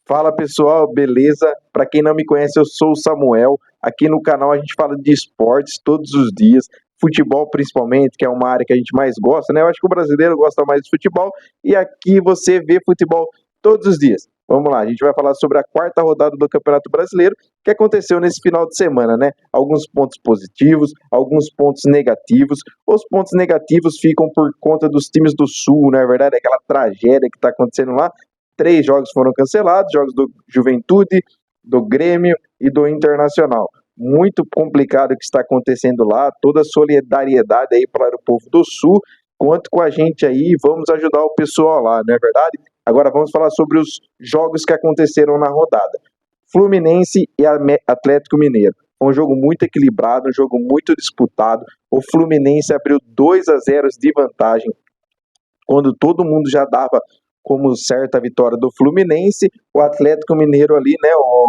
Fala pessoal, beleza? Para quem não me conhece, eu sou o Samuel. Aqui no canal a gente fala de esportes todos os dias, futebol principalmente, que é uma área que a gente mais gosta, né? Eu acho que o brasileiro gosta mais de futebol e aqui você vê futebol todos os dias. Vamos lá, a gente vai falar sobre a quarta rodada do Campeonato Brasileiro que aconteceu nesse final de semana, né? Alguns pontos positivos, alguns pontos negativos. Os pontos negativos ficam por conta dos times do Sul, não é verdade? Aquela tragédia que está acontecendo lá. 3 jogos foram cancelados, jogos do Juventude, do Grêmio e do Internacional. Muito complicado o que está acontecendo lá, toda a solidariedade aí para o povo do Sul, conta com a gente aí, vamos ajudar o pessoal lá, não é verdade? Agora vamos falar sobre os jogos que aconteceram na rodada. Fluminense e Atlético Mineiro. Foi um jogo muito equilibrado, um jogo muito disputado. O Fluminense abriu 2-0 de vantagem, quando todo mundo já dava como certa a vitória do Fluminense. O Atlético Mineiro ali, né, o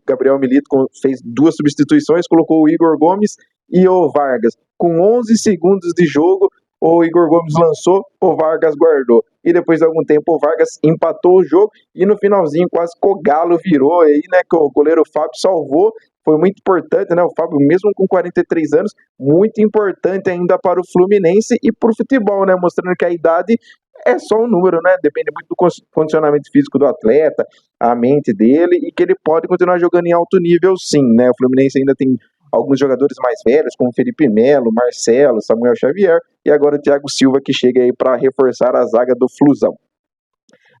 Gabriel Milito fez 2 substituições, colocou o Igor Gomes e o Vargas. Com 11 segundos de jogo, o Igor Gomes lançou, o Vargas guardou. E depois de algum tempo o Vargas empatou o jogo e no finalzinho quase que o Galo virou aí, né, que o goleiro Fábio salvou. Foi muito importante, né, o Fábio mesmo com 43 anos, muito importante ainda para o Fluminense e para o futebol, né, mostrando que a idade é só um número, né? Depende muito do condicionamento físico do atleta, a mente dele, e que ele pode continuar jogando em alto nível, sim, né? O Fluminense ainda tem alguns jogadores mais velhos, como Felipe Melo, Marcelo, Samuel Xavier, e agora o Thiago Silva, que chega aí para reforçar a zaga do Flusão.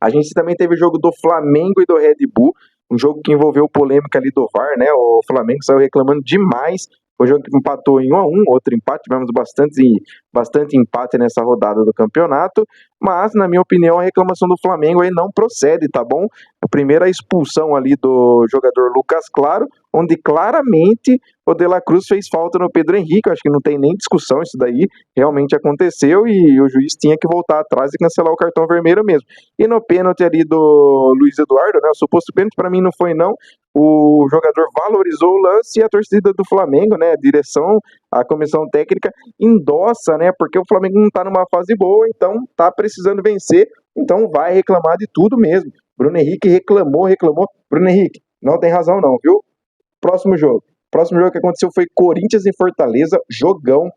A gente também teve o jogo do Flamengo e do Red Bull, um jogo que envolveu polêmica ali do VAR, né? O Flamengo saiu reclamando demais. O jogo que empatou em 1-1, outro empate, tivemos bastante empate nessa rodada do campeonato, mas, na minha opinião, a reclamação do Flamengo aí não procede, tá bom? A primeira expulsão ali do jogador Lucas Claro, onde claramente o De La Cruz fez falta no Pedro Henrique, acho que não tem nem discussão, isso daí realmente aconteceu e o juiz tinha que voltar atrás e cancelar o cartão vermelho mesmo. E no pênalti ali do Luiz Eduardo, né, o suposto pênalti, para mim não foi não, o jogador valorizou o lance e a torcida do Flamengo, né, a direção, a comissão técnica endossa, né, porque o Flamengo não tá numa fase boa, então tá precisando vencer, então vai reclamar de tudo mesmo. Bruno Henrique reclamou. Bruno Henrique, não tem razão não, viu? Próximo jogo que aconteceu foi Corinthians e Fortaleza, jogão.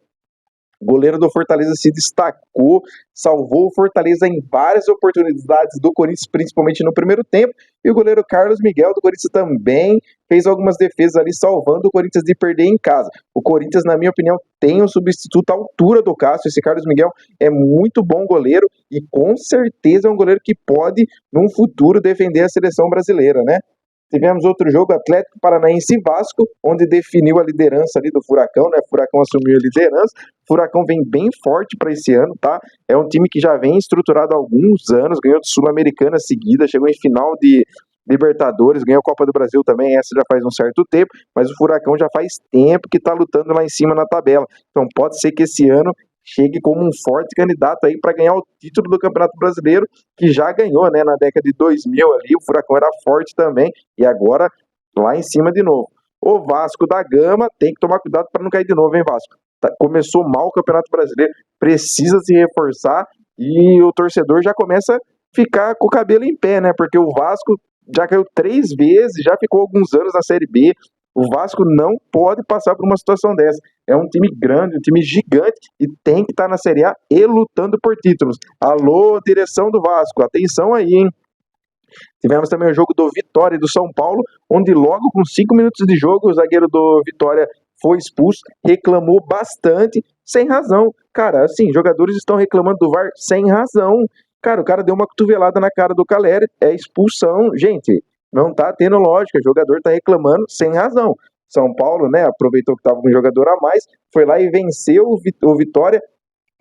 O goleiro do Fortaleza se destacou, salvou o Fortaleza em várias oportunidades do Corinthians, principalmente no primeiro tempo. E o goleiro Carlos Miguel do Corinthians também fez algumas defesas ali, salvando o Corinthians de perder em casa. O Corinthians, na minha opinião, tem um substituto à altura do Cássio. Esse Carlos Miguel é muito bom goleiro e com certeza é um goleiro que pode, num futuro, defender a seleção brasileira, né? Tivemos outro jogo, Atlético Paranaense e Vasco, onde definiu a liderança ali do Furacão, né? O Furacão assumiu a liderança. O Furacão vem bem forte para esse ano, tá? É um time que já vem estruturado há alguns anos, ganhou de Sul-Americana seguida, chegou em final de Libertadores, ganhou a Copa do Brasil também, essa já faz um certo tempo, mas o Furacão já faz tempo que tá lutando lá em cima na tabela. Então pode ser que esse ano chegue como um forte candidato aí para ganhar o título do Campeonato Brasileiro, que já ganhou, né, na década de 2000 ali, o Furacão era forte também, e agora lá em cima de novo. O Vasco da Gama tem que tomar cuidado para não cair de novo, hein, Vasco? Começou mal o Campeonato Brasileiro, precisa se reforçar, e o torcedor já começa a ficar com o cabelo em pé, né, porque o Vasco já caiu 3 vezes, já ficou alguns anos na Série B. O Vasco não pode passar por uma situação dessa. É um time grande, um time gigante e tem que estar na Série A e lutando por títulos. Alô, direção do Vasco, atenção aí, hein? Tivemos também o jogo do Vitória e do São Paulo, onde logo com 5 minutos de jogo o zagueiro do Vitória foi expulso, reclamou bastante, sem razão. Cara, assim, jogadores estão reclamando do VAR sem razão. Cara, o cara deu uma cotovelada na cara do Caleri, é expulsão. Gente, não tá tendo lógica, o jogador tá reclamando sem razão. São Paulo, né, aproveitou que tava com um jogador a mais, foi lá e venceu o Vitória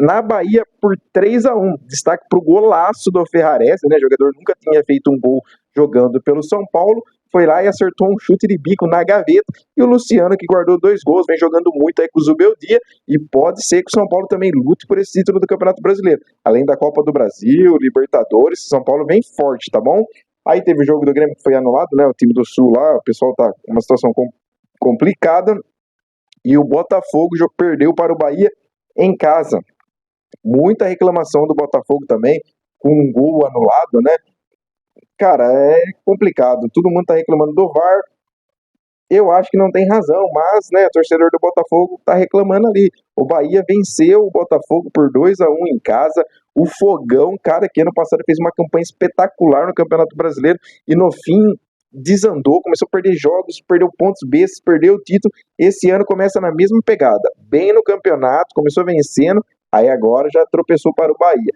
na Bahia por 3-1. Destaque pro golaço do Ferrarese, né, o jogador nunca tinha feito um gol jogando pelo São Paulo, foi lá e acertou um chute de bico na gaveta, e o Luciano, que guardou 2 gols, vem jogando muito aí com o Zubeldia, e pode ser que o São Paulo também lute por esse título do Campeonato Brasileiro. Além da Copa do Brasil, Libertadores, São Paulo vem forte, tá bom? Aí teve o jogo do Grêmio que foi anulado, né? O time do Sul lá, o pessoal tá com uma situação complicada. E o Botafogo já perdeu para o Bahia em casa. Muita reclamação do Botafogo também, com um gol anulado, né? Cara, é complicado. Todo mundo tá reclamando do VAR. Eu acho que não tem razão, mas, né, o torcedor do Botafogo tá reclamando ali. O Bahia venceu o Botafogo por 2-1 em casa. O Fogão, cara, que ano passado fez uma campanha espetacular no Campeonato Brasileiro e no fim desandou, começou a perder jogos, perdeu pontos bestas, perdeu o título. Esse ano começa na mesma pegada, bem no campeonato, começou vencendo, aí agora já tropeçou para o Bahia.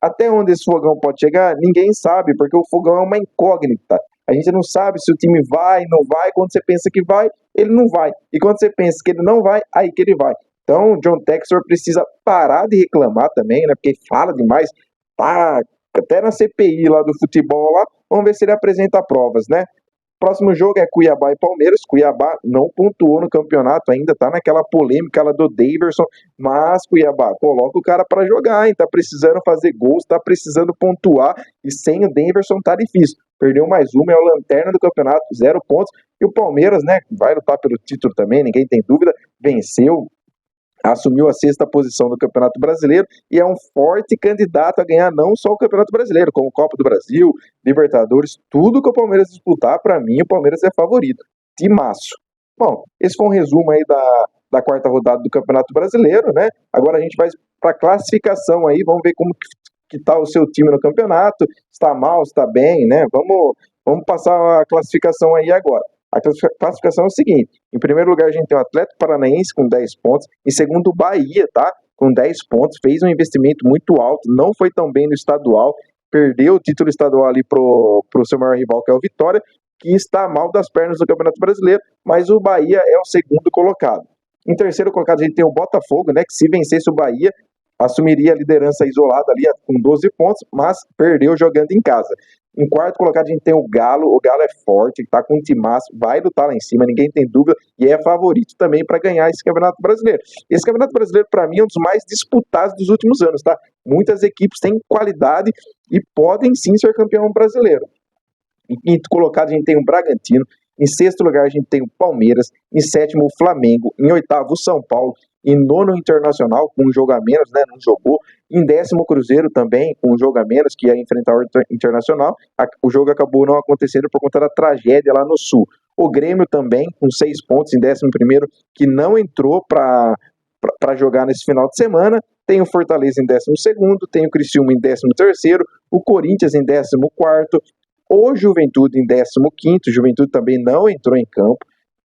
Até onde esse Fogão pode chegar, ninguém sabe, porque o Fogão é uma incógnita. A gente não sabe se o time vai, não vai. Quando você pensa que vai, ele não vai. E quando você pensa que ele não vai, aí que ele vai. Então, o John Textor precisa parar de reclamar também, né? Porque fala demais. Tá até na CPI lá do futebol lá. Vamos ver se ele apresenta provas, né? Próximo jogo é Cuiabá e Palmeiras. Cuiabá não pontuou no campeonato ainda, tá naquela polêmica lá do Daverson, mas Cuiabá coloca o cara para jogar, hein? Tá precisando fazer gols, tá precisando pontuar, e sem o Daverson tá difícil. Perdeu mais uma, é o lanterna do campeonato, 0 pontos. E o Palmeiras, né, vai lutar pelo título também, ninguém tem dúvida, venceu, assumiu a 6ª posição do Campeonato Brasileiro e é um forte candidato a ganhar não só o Campeonato Brasileiro, como Copa do Brasil, Libertadores, tudo que o Palmeiras disputar, para mim, o Palmeiras é favorito. Timaço. Bom, esse foi um resumo aí da 4ª rodada do Campeonato Brasileiro, né? Agora a gente vai para a classificação aí, vamos ver como que tá o seu time no campeonato, está mal, está bem, né? Vamos passar a classificação aí agora. A classificação é o seguinte: em primeiro lugar a gente tem o Atlético Paranaense com 10 pontos, em segundo o Bahia, tá? Com 10 pontos, fez um investimento muito alto, não foi tão bem no estadual, perdeu o título estadual ali pro seu maior rival, que é o Vitória, que está mal das pernas no Campeonato Brasileiro, mas o Bahia é o segundo colocado. Em terceiro colocado a gente tem o Botafogo, né, que se vencesse o Bahia, assumiria a liderança isolada ali com 12 pontos, mas perdeu jogando em casa. Em quarto colocado a gente tem o Galo é forte, tá com um timaço, vai lutar lá em cima, ninguém tem dúvida, e é favorito também para ganhar esse Campeonato Brasileiro. Esse Campeonato Brasileiro, para mim, é um dos mais disputados dos últimos anos, tá? Muitas equipes têm qualidade e podem sim ser campeão brasileiro. Em quinto colocado a gente tem o Bragantino, em sexto lugar a gente tem o Palmeiras, em sétimo o Flamengo, em oitavo o São Paulo, em nono o Internacional, com um jogo a menos, né, não jogou, em décimo o Cruzeiro também, com um jogo a menos, que ia enfrentar o Internacional, o jogo acabou não acontecendo por conta da tragédia lá no Sul. O Grêmio também, com 6 pontos, em 11º, que não entrou para jogar nesse final de semana, tem o Fortaleza em 12º, tem o Criciúma em 13º, o Corinthians em 14º, o Juventude em 15º, o Juventude também não entrou em campo,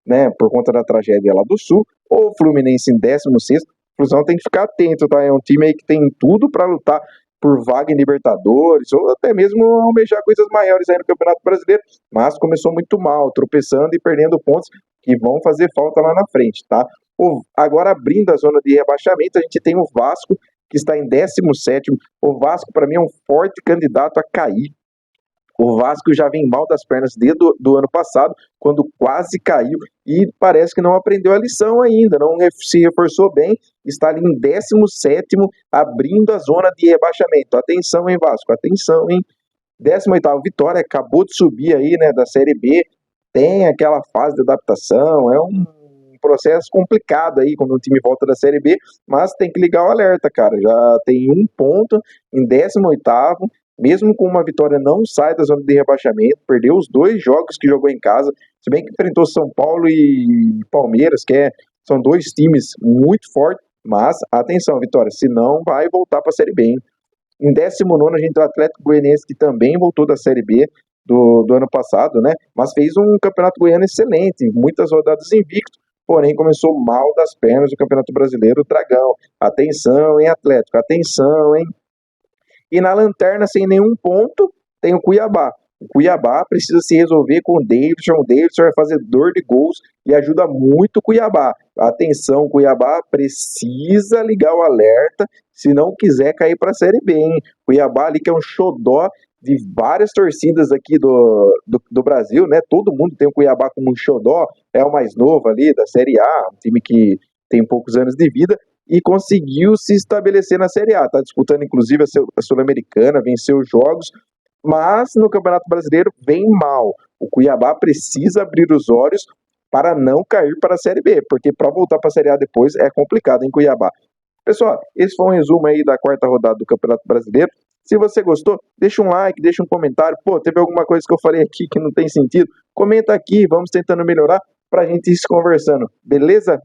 né, por conta da tragédia lá do Sul, o Fluminense em 16º, o Flusão tem que ficar atento, tá, é um time aí que tem tudo para lutar por vaga em Libertadores, ou até mesmo almejar coisas maiores aí no Campeonato Brasileiro, mas começou muito mal, tropeçando e perdendo pontos que vão fazer falta lá na frente, tá? Agora abrindo a zona de rebaixamento, a gente tem o Vasco, que está em 17º, o Vasco para mim é um forte candidato a cair. O Vasco já vem mal das pernas desde do ano passado, quando quase caiu, e parece que não aprendeu a lição ainda, não se reforçou bem, está ali em 17º, abrindo a zona de rebaixamento. Atenção, hein, Vasco, atenção, hein. 18º Vitória, acabou de subir aí, né, da Série B, tem aquela fase de adaptação, é um processo complicado aí quando o time volta da Série B, mas tem que ligar o alerta, cara, já tem 1 ponto em 18º, mesmo com uma vitória não sai da zona de rebaixamento, perdeu os 2 jogos que jogou em casa, se bem que enfrentou São Paulo e Palmeiras, são 2 times muito fortes, mas atenção, Vitória, senão vai voltar para a Série B, hein? Em 19º a gente tem o Atlético Goianiense, que também voltou da Série B do ano passado, né? Mas fez um campeonato goiano excelente, muitas rodadas invicto, porém começou mal das pernas do Campeonato Brasileiro, o Dragão. Atenção, hein, Atlético, atenção, hein? E na lanterna, sem nenhum ponto, tem o Cuiabá. O Cuiabá precisa se resolver com o Davidson. O Davidson é fazedor de gols e ajuda muito o Cuiabá. Atenção, o Cuiabá precisa ligar o alerta se não quiser cair para a Série B, hein? Cuiabá ali que é um xodó de várias torcidas aqui do Brasil, né? Todo mundo tem o Cuiabá como um xodó, é o mais novo ali da Série A, um time que tem poucos anos de vida, e conseguiu se estabelecer na Série A. Está disputando, inclusive, a Sul-Americana, venceu os jogos, mas no Campeonato Brasileiro vem mal. O Cuiabá precisa abrir os olhos para não cair para a Série B, porque para voltar para a Série A depois é complicado em Cuiabá. Pessoal, esse foi um resumo aí da 4ª rodada do Campeonato Brasileiro. Se você gostou, deixa um like, deixa um comentário. Pô, teve alguma coisa que eu falei aqui que não tem sentido? Comenta aqui, vamos tentando melhorar pra gente ir se conversando, beleza?